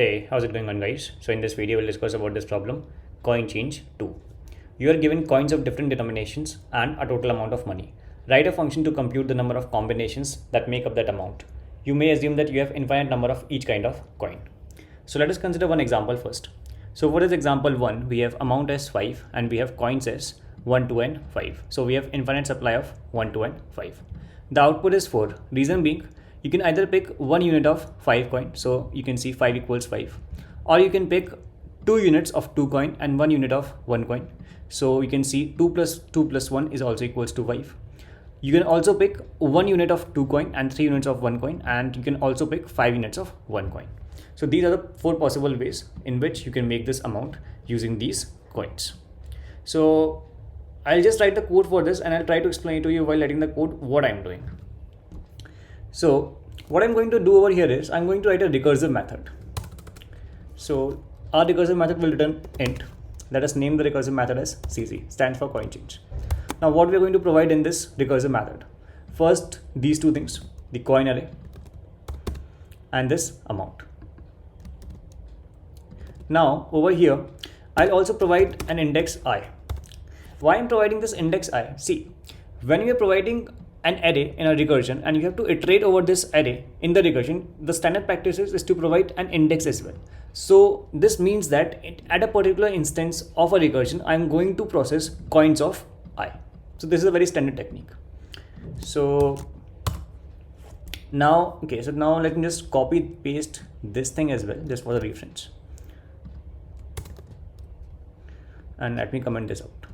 Hey, how's it going on, guys? So in this video we'll discuss about this problem, coin change 2. You are given coins of different denominations and a total amount of money. Write a function to compute the number of combinations that make up that amount. You may assume that you have infinite number of each kind of coin. So let us consider one example first. So for this example 1, we have amount as 5 and we have coins as 1, 2 and 5. So we have infinite supply of 1, 2 and 5. The output is 4. Reason being, you can either pick 1 unit of 5 coin, so you can see 5 equals 5, or you can pick 2 units of 2 coin and 1 unit of 1 coin, so you can see 2 plus 2 plus 1 is also equals to 5. You can also pick 1 unit of 2 coin and 3 units of 1 coin, and you can also pick 5 units of 1 coin. So these are the 4 possible ways in which you can make this amount using these coins. So I'll just write the code for this and I'll try to explain to you while writing the code what I'm doing. So what I'm going to do over here is I'm going to write a recursive method. So our recursive method will return int. Let us name the recursive method as CC, stands for coin change. Now what we are going to provide in this recursive method? First, these two things, the coin array and this amount. Now over here, I'll also provide an index I. Why I'm providing this index I? See, when we are providing an array in a recursion and you have to iterate over this array in the recursion, the standard practice is to provide an index as well. So this means that at a particular instance of a recursion, I'm going to process coins of I. So this is a very standard technique. So now, okay, so now let me just copy paste this thing as well, just for the reference. And let me comment this out.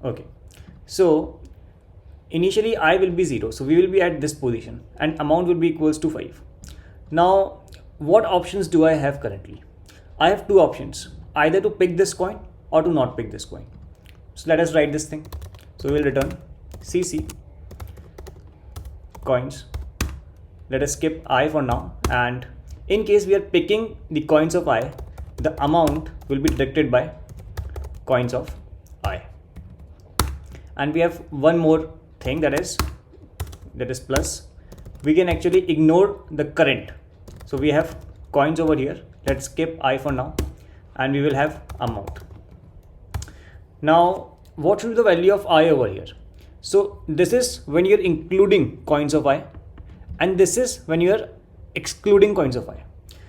Okay, so initially I will be 0, so we will be at this position and amount will be equals to 5. Now what options do I have currently? I have two options, either to pick this coin or to not pick this coin. So let us write this thing. So we will return CC coins. Let us skip I for now, and in case we are picking the coins of I, the amount will be deducted by coins of I. And we have one more thing, that is plus. We can actually ignore the current. So we have coins over here. Let's skip I for now and we will have amount. Now what should be the value of I over here? So this is when you're including coins of I, and this is when you're excluding coins of I.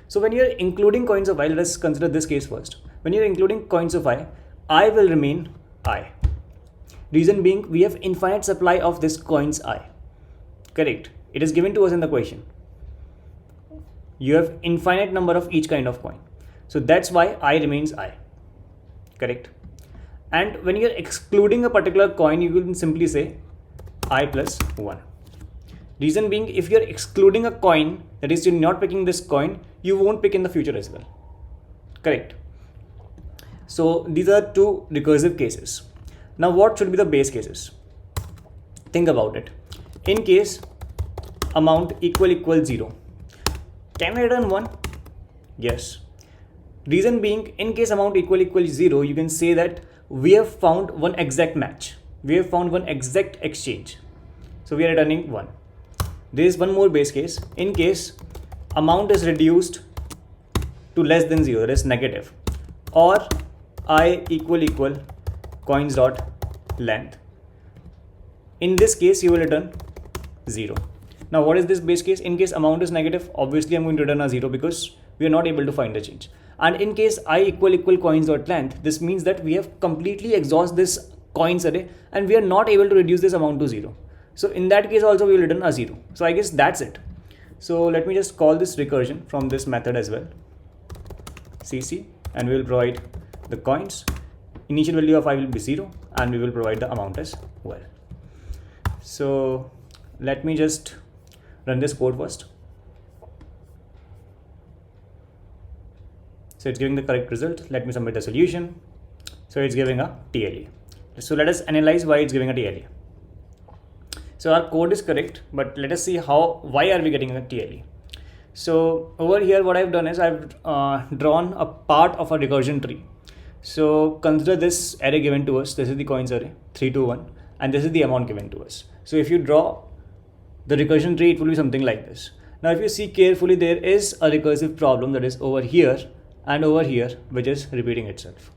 So when you're including coins of I, let us consider this case first. When you're including coins of I will remain I. Reason being, we have infinite supply of this coins I. Correct. It is given to us in the question. You have infinite number of each kind of coin. So that's why I remains I. Correct. And when you're excluding a particular coin, you will simply say I plus 1. Reason being, if you're excluding a coin, that is, you're not picking this coin, you won't pick in the future as well. Correct. So these are two recursive cases. Now what should be the base cases? Think about it. In case amount equal 0, can I return 1? Yes. Reason being, in case amount equal 0, you can say that we have found one exact match. We have found one exact exchange. So we are returning 1. There is one more base case. In case amount is reduced to less than 0, that is negative, or I equal coins dot length. In this case, you will return 0. Now what is this base case? In case amount is negative, obviously I'm going to return a 0 because we are not able to find the change. And in case I equal coins dot length, this means that we have completely exhausted this coins array and we are not able to reduce this amount to 0. So in that case also we will return a 0. So I guess that's it. So let me just call this recursion from this method as well, CC, and we will provide the coins. Initial value of I will be 0 and we will provide the amount as well. So let me just run this code first. So it's giving the correct result. Let me submit the solution. So it's giving a TLE. So let us analyze why it's giving a TLE. So our code is correct, but let us see why are we getting a TLE. So over here what I've done is I've drawn a part of a recursion tree. So consider this array given to us. This is the coins array 3, 2, 1, and this is the amount given to us. So if you draw the recursion tree, it will be something like this. Now if you see carefully, there is a recursive problem that is over here and over here, which is repeating itself.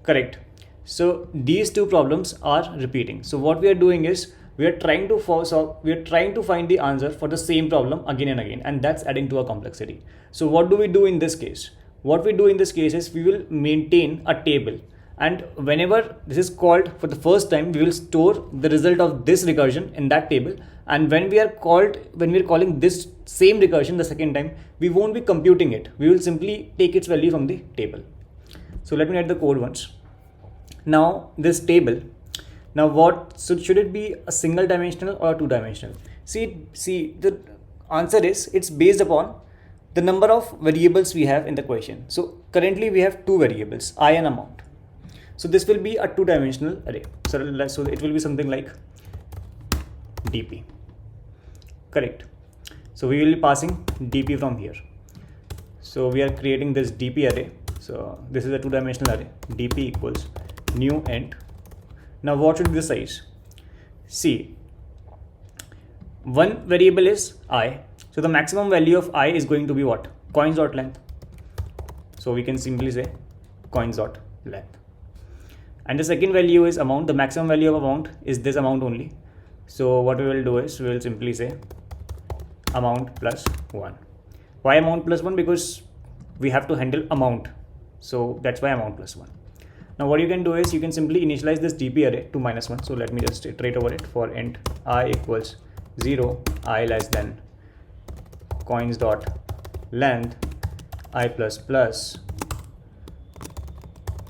Correct. So these two problems are repeating. So what we are doing is we are trying to find the answer for the same problem again and again, and that's adding to our complexity. So what do we do in this case? What we do in this case is we will maintain a table, and whenever this is called for the first time, we will store the result of this recursion in that table. And when we are calling this same recursion the second time, we won't be computing it. We will simply take its value from the table. So let me write the code once. Now this table, now what should it be, a single dimensional or a two dimensional? See the answer is it's based upon the number of variables we have in the question. So currently we have two variables, I and amount. So this will be a two-dimensional array. So it will be something like dp. Correct. So we will be passing dp from here. So we are creating this dp array. So this is a two-dimensional array. dp equals new int. Now what should be the size? See, one variable is I. So the maximum value of I is going to be what? Coins.length. So we can simply say coins.length. And the second value is amount. The maximum value of amount is this amount only. So what we will do is we will simply say amount plus 1. Why amount plus 1? Because we have to handle amount. So that's why amount plus 1. Now what you can do is you can simply initialize this dp array to -1. So let me just iterate over it for int I equals 0, I less than coins dot length I plus plus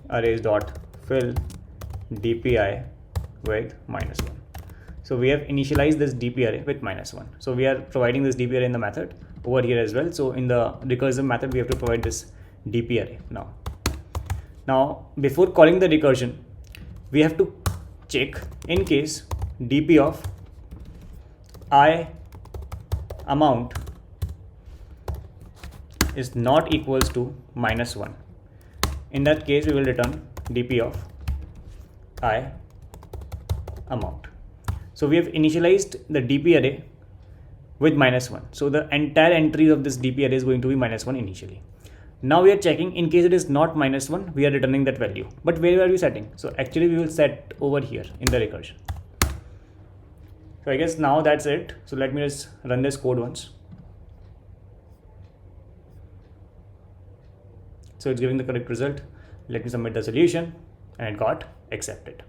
arrays dot fill dpi with -1. So we have initialized this dp array with -1. So we are providing this dp array in the method over here as well. So in the recursive method, we have to provide this dp array now. Now before calling the recursion, we have to check in case dp of I amount is not equals to -1. In that case, we will return dp of I amount. So we have initialized the dp array with -1. So the entire entries of this dp array is going to be -1 initially. Now we are checking in case it is not -1, we are returning that value. But where are we setting? So actually we will set over here in the recursion. So I guess now that's it. So let me just run this code once. So it's giving the correct result. Let me submit the solution, and it got accepted.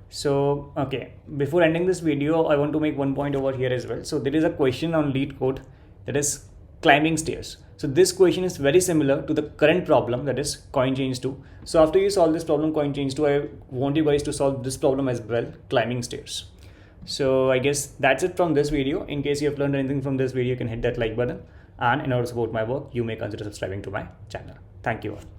So okay, before ending this video, I want to make one point over here as well. So there is a question on leetcode that is climbing stairs. So this question is very similar to the current problem, that is coin change 2. So after you solve this problem coin change 2, I want you guys to solve this problem as well, climbing stairs. So I guess that's it from this video. In case you have learned anything from this video, you can hit that like button, and in order to support my work, you may consider subscribing to my channel. Thank you all.